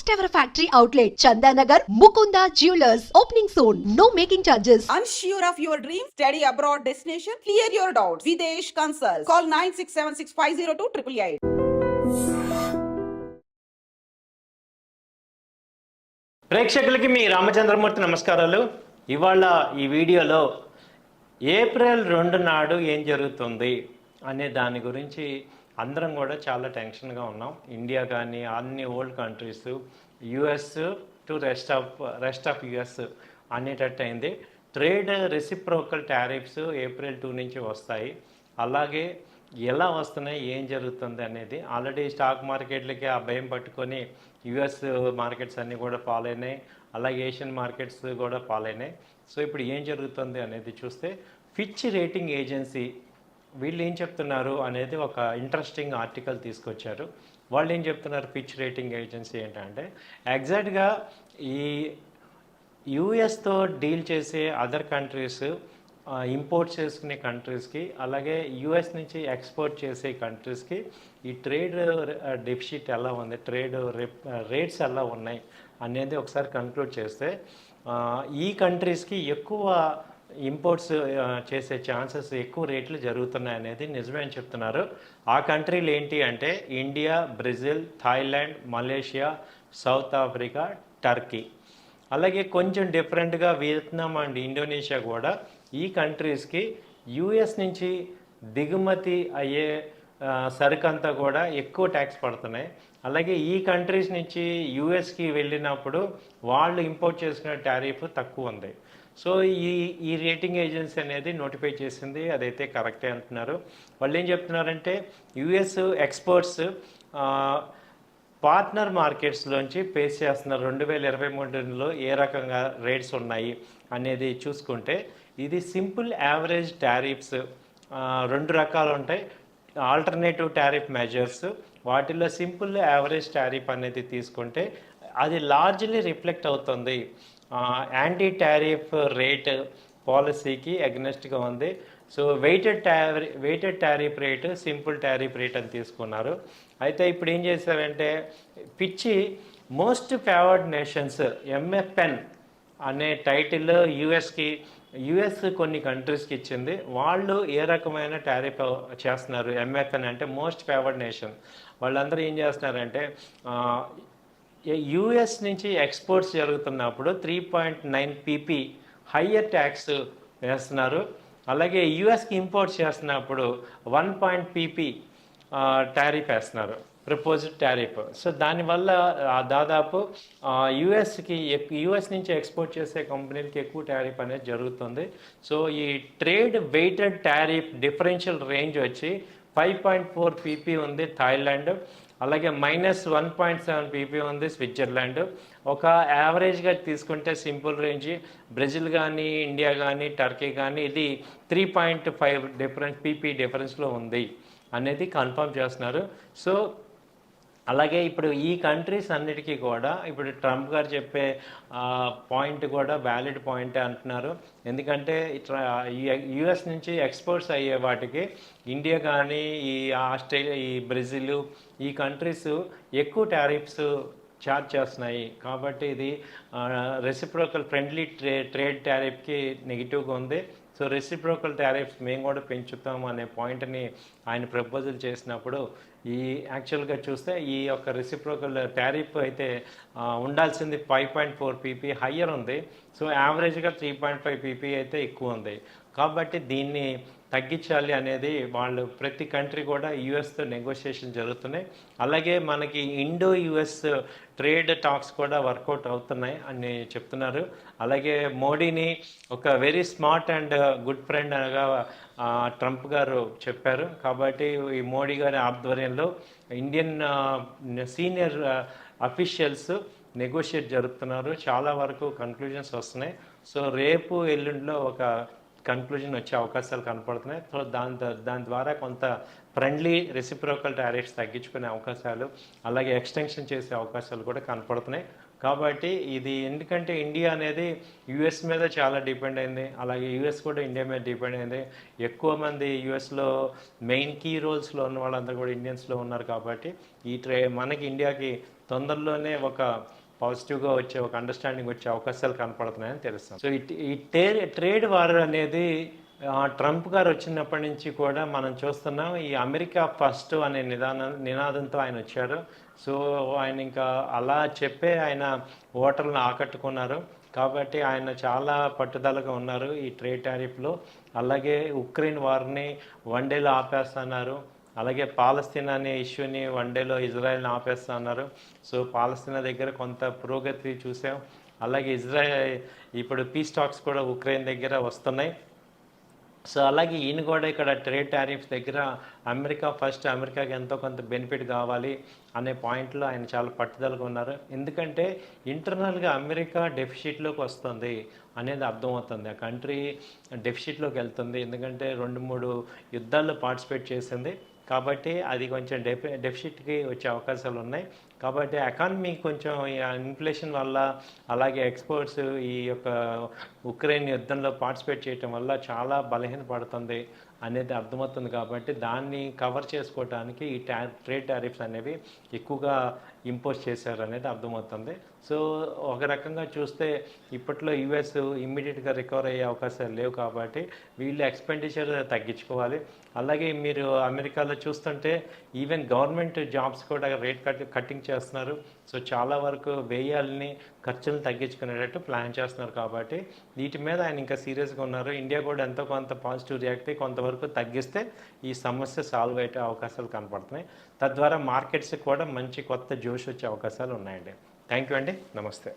First ever factory outlet, Chandanagar, Mukunda Jewelers. Opening soon. No making charges. Unsure of your dream? Study abroad destination? Clear your doubts. Videsh Consult. Call 9676502888. ప్రేక్షకులకి మీ రామచంద్రమూర్తి నమస్కారాలు. ఇవాళ ఈ వీడియోలో April 2 నాడు ఏం జరుగుతుంది అనే దాని గురించి అందరం కూడా చాలా టెన్షన్గా ఉన్నాం. ఇండియా కానీ అన్ని old countries, US to rest of US అనేటట్టు అయింది. ట్రేడ్ రెసిప్రోకల్ టారిఫ్స్ ఏప్రిల్ 2 నుంచి వస్తాయి. అలాగే ఎలా వస్తున్నాయి, ఏం జరుగుతుంది అనేది ఆల్రెడీ స్టాక్ మార్కెట్లకి ఆ భయం పట్టుకొని యుఎస్ మార్కెట్స్ అన్నీ కూడా ఫాల్ అయినాయి, అలాగే ఏషియన్ మార్కెట్స్ కూడా ఫాల్ అయినాయి. సో ఇప్పుడు ఏం జరుగుతుంది అనేది చూస్తే ఫిచ్ రేటింగ్ ఏజెన్సీ వీళ్ళు ఏం చెప్తున్నారు అనేది ఒక ఇంట్రెస్టింగ్ ఆర్టికల్ తీసుకొచ్చారు. వాళ్ళు ఏం చెప్తున్నారు, ఫిచ్ రేటింగ్ ఏజెన్సీ ఏంటంటే ఎగ్జాక్ట్గా ఈ యూఎస్తో డీల్ చేసే అదర్ కంట్రీస్, ఇంపోర్ట్ చేసుకునే కంట్రీస్కి, అలాగే యూఎస్ నుంచి ఎక్స్పోర్ట్ చేసే కంట్రీస్కి ఈ ట్రేడ్ డెఫిసిట్ ఎలా ఉంది, ట్రేడ్ రేట్స్ ఎలా ఉన్నాయి అనేది ఒకసారి కన్క్లూడ్ చేస్తే ఈ కంట్రీస్కి ఎక్కువ ఇంపోర్ట్స్ చేసే ఛాన్సెస్, ఎక్కువ రేట్లు జరుగుతున్నాయి అనేది నిజమే అని చెప్తున్నారు. ఆ కంట్రీలు ఏంటి అంటే India, Brazil, Thailand, Malaysia, south Africa, Turkey. అలాగే కొంచెం డిఫరెంట్గా వియత్నాం అండ్ ఇండోనేషియా కూడా ఈ కంట్రీస్కి యూఎస్ నుంచి దిగుమతి అయ్యే సరుకంతా కూడా ఎక్కువ ట్యాక్స్ పడుతున్నాయి. అలాగే ఈ కంట్రీస్ నుంచి యూఎస్కి వెళ్ళినప్పుడు వాళ్ళు ఇంపోర్ట్ చేసుకునే టారిఫ్ తక్కువ ఉంది. సో ఈ రేటింగ్ ఏజెన్సీ అనేది నోటిఫై చేసింది, అదైతే కరెక్టే అంటున్నారు. వాళ్ళు ఏం చెప్తున్నారంటే యుఎస్ ఎక్స్పోర్ట్స్ పార్ట్నర్ మార్కెట్స్లోంచి పేస్ చేస్తున్నారు. 2023లో ఏ రకంగా రేట్స్ ఉన్నాయి అనేది చూసుకుంటే ఇది సింపుల్ యావరేజ్ టారిఫ్స్ 2 రకాలు ఉంటాయి. ఆల్టర్నేటివ్ టారిఫ్ మెజర్స్, వాటిల్లో సింపుల్ యావరేజ్ టారిఫ్ అనేది తీసుకుంటే అది లార్జ్లీ రిఫ్లెక్ట్ అవుతుంది యాంటీ టారిఫ్ రేట్ పాలసీకి అగ్నెస్ట్గా ఉంది. So weighted tariff rate, simple tariff rate అని తీసుకున్నారు. అయితే ఇప్పుడు ఏం చేశారంటే పిచ్చి మోస్ట్ ఫేవర్డ్ నేషన్స్ ఎంఎఫ్ఎన్ అనే టైటిల్ యుఎస్ కొన్ని కంట్రీస్కి ఇచ్చింది. వాళ్ళు ఏ రకమైన టారిఫ్ చేస్తున్నారు, ఎంఎఫ్ఎన్ అంటే మోస్ట్ ఫేవర్డ్ నేషన్. వాళ్ళందరూ ఏం చేస్తున్నారంటే యుఎస్ నుంచి ఎక్స్పోర్ట్స్ జరుగుతున్నప్పుడు 3.9 పీపీ హయ్యర్ ట్యాక్స్ వేస్తున్నారు. అలాగే యుఎస్కి ఇంపోర్ట్స్ చేస్తున్నప్పుడు 1 పీపీ టారిఫ్ వేస్తున్నారు, ప్రపోజ్డ్ టారిఫ్. సో దానివల్ల దాదాపు యుఎస్ నుంచి ఎక్స్పోర్ట్ చేసే కంపెనీలకి ఎక్కువ టారిఫ్ అనేది జరుగుతుంది. సో ఈ trade weighted tariff differential range వచ్చి 5.4 పీపీ ఉంది థాయిలాండ్, అలాగే -1.7 పీపీ ఉంది స్విట్జర్లాండ్. ఒక యావరేజ్గా తీసుకుంటే సింపుల్ రేంజ్ బ్రెజిల్ కానీ, ఇండియా కానీ, టర్కీ కానీ ఇది 3.5 పీపీ డిఫరెన్స్లో ఉంది అనేది కన్ఫర్మ్ చేస్తున్నారు. సో అలాగే ఇప్పుడు ఈ కంట్రీస్ అన్నిటికీ కూడా ఇప్పుడు ట్రంప్ గారు చెప్పే పాయింట్ కూడా వ్యాలిడ్ పాయింటే అంటున్నారు. ఎందుకంటే యుఎస్ నుంచి ఎక్స్పోర్ట్స్ అయ్యే వాటికి ఇండియా కానీ, ఈ ఆస్ట్రేలియా, ఈ బ్రెజిల్, ఈ కంట్రీస్ ఎక్కువ టారిఫ్స్ ఛార్జ్ చేస్తున్నాయి. కాబట్టి ఇది రెసిప్రోకల్ ఫ్రెండ్లీ ట్రేడ్ టారిఫ్కి నెగిటివ్గా ఉంది. సో రెసిప్రోకల్ టారిఫ్స్ మేము కూడా పెంచుతాము అనే పాయింట్ని ఆయన ప్రపోజల్ చేసినప్పుడు ఈ యాక్చువల్గా చూస్తే ఈ యొక్క రెసిప్రోకల్ టారిఫ్ అయితే ఉండాల్సింది 5.4 పీపీ హయ్యర్ ఉంది. సో యావరేజ్గా 3.5 పీపీ అయితే ఎక్కువ ఉంది. కాబట్టి దీన్ని తగ్గించాలి అనేది వాళ్ళు ప్రతి కంట్రీ కూడా యుఎస్తో నెగోషియేషన్ జరుగుతున్నాయి. అలాగే మనకి ఇండో యుఎస్ ట్రేడ్ టాక్స్ కూడా వర్కౌట్ అవుతున్నాయి అని చెప్తున్నారు. అలాగే మోడీని ఒక very smart and good friend అనగా ట్రంప్ గారు చెప్పారు. కాబట్టి ఈ మోడీ గారి ఆధ్వర్యంలో ఇండియన్ సీనియర్ అఫీషియల్స్ నెగోషియేట్ జరుపుతున్నారు. చాలా వరకు కన్క్లూజన్స్ వస్తున్నాయి. సో రేపు ఎల్లుండిలో ఒక కన్క్లూజన్ వచ్చే అవకాశాలు కనపడుతున్నాయి. సో దాని ద్వారా కొంత ఫ్రెండ్లీ రెసిప్రోకల్ టారిఫ్స్ తగ్గించుకునే అవకాశాలు, అలాగే ఎక్స్టెన్షన్ చేసే అవకాశాలు కూడా కనపడుతున్నాయి. కాబట్టి ఇది ఎందుకంటే ఇండియా అనేది యుఎస్ మీద చాలా డిపెండ్ అయింది, అలాగే యుఎస్ కూడా ఇండియా మీద డిపెండ్ అయింది. ఎక్కువ మంది యుఎస్లో మెయిన్ కీ రోల్స్లో ఉన్న వాళ్ళందరూ కూడా ఇండియన్స్లో ఉన్నారు. కాబట్టి మనకి ఇండియాకి తొందరలోనే ఒక పాజిటివ్గా వచ్చే ఒక అండర్స్టాండింగ్ వచ్చే అవకాశాలు కనపడుతున్నాయని తెలుస్తాం. సో ఈ ట్రేడ్ వార్ అనేది ట్రంప్ గారు వచ్చినప్పటి నుంచి కూడా మనం చూస్తున్నాం. ఈ అమెరికా ఫస్ట్ అనే నినాదంతో ఆయన వచ్చారు. సో ఆయన ఇంకా అలా చెప్పే ఆయన ఓటర్లను ఆకట్టుకున్నారు. కాబట్టి ఆయన చాలా పట్టుదలగా ఉన్నారు ఈ ట్రేడ్ టారిఫ్లో. అలాగే ఉక్రెయిన్ వార్ని వన్ డేలో ఆపేస్తున్నారు. అలాగే పాలస్తీనా అనే ఇష్యూని వన్ డేలో ఇజ్రాయెల్ని ఆపేస్తా అన్నారు. సో పాలస్తీనా దగ్గర కొంత పురోగతి చూసాం. అలాగే ఇప్పుడు పీస్ టాక్స్ కూడా ఉక్రెయిన్ దగ్గర వస్తున్నాయి. సో అలాగే ఈయన కూడా ఇక్కడ ట్రేడ్ టారిఫ్స్ దగ్గర అమెరికా ఫస్ట్, అమెరికాకి ఎంతో కొంత బెనిఫిట్ కావాలి అనే పాయింట్లో ఆయన చాలా పట్టుదలగా ఉన్నారు. ఎందుకంటే ఇంటర్నల్గా అమెరికా డెఫిసిట్లోకి వస్తుంది అనేది అర్థమవుతుంది. ఆ కంట్రీ డెఫిసిట్లోకి వెళ్తుంది, ఎందుకంటే 2-3 యుద్ధాల్లో పార్టిసిపేట్ చేసింది. కాబట్టి అది కొంచెం డెఫిసిట్కి వచ్చే అవకాశాలు ఉన్నాయి. కాబట్టి ఎకానమీ కొంచెం ఇన్ఫ్లేషన్ వల్ల, అలాగే ఎక్స్పోర్ట్స్ ఈ యొక్క ఉక్రెయిన్ యుద్ధంలో పార్టిసిపేట్ చేయటం వల్ల చాలా బలహీనపడుతుంది అనేది అర్థమవుతుంది. కాబట్టి దాన్ని కవర్ చేసుకోవడానికి ఈ ట్రేడ్ టారిఫ్స్ అనేవి ఎక్కువగా ఇంపోజ్ చేశారు అనేది అర్థమవుతుంది. సో ఒక రకంగా చూస్తే ఇప్పట్లో యుఎస్ ఇమ్మీడియట్గా రికవర్ అయ్యే అవకాశాలు లేవు. కాబట్టి వీళ్ళు ఎక్స్పెండిచర్ తగ్గించుకోవాలి. అలాగే మీరు అమెరికాలో చూస్తుంటే ఈవెన్ గవర్నమెంట్ జాబ్స్ కూడా రేట్ కట్టింగ్ చేస్తున్నారు. సో చాలా వరకు వ్యయాలని, ఖర్చులను తగ్గించుకునేటట్టు ప్లాన్ చేస్తున్నారు. కాబట్టి వీటి మీద ఆయన ఇంకా సీరియస్గా ఉన్నారు. ఇండియా కూడా ఎంతో కొంత పాజిటివ్ రియాక్ట్ అయ్యి కొంతవరకు తగ్గిస్తే ఈ సమస్య సాల్వ్ అయ్యే అవకాశాలు కనపడుతున్నాయి. తద్వారా మార్కెట్స్కి కూడా మంచి కొత్త జోష్ వచ్చే అవకాశాలు ఉన్నాయండి. థ్యాంక్ యూ అండి. నమస్తే.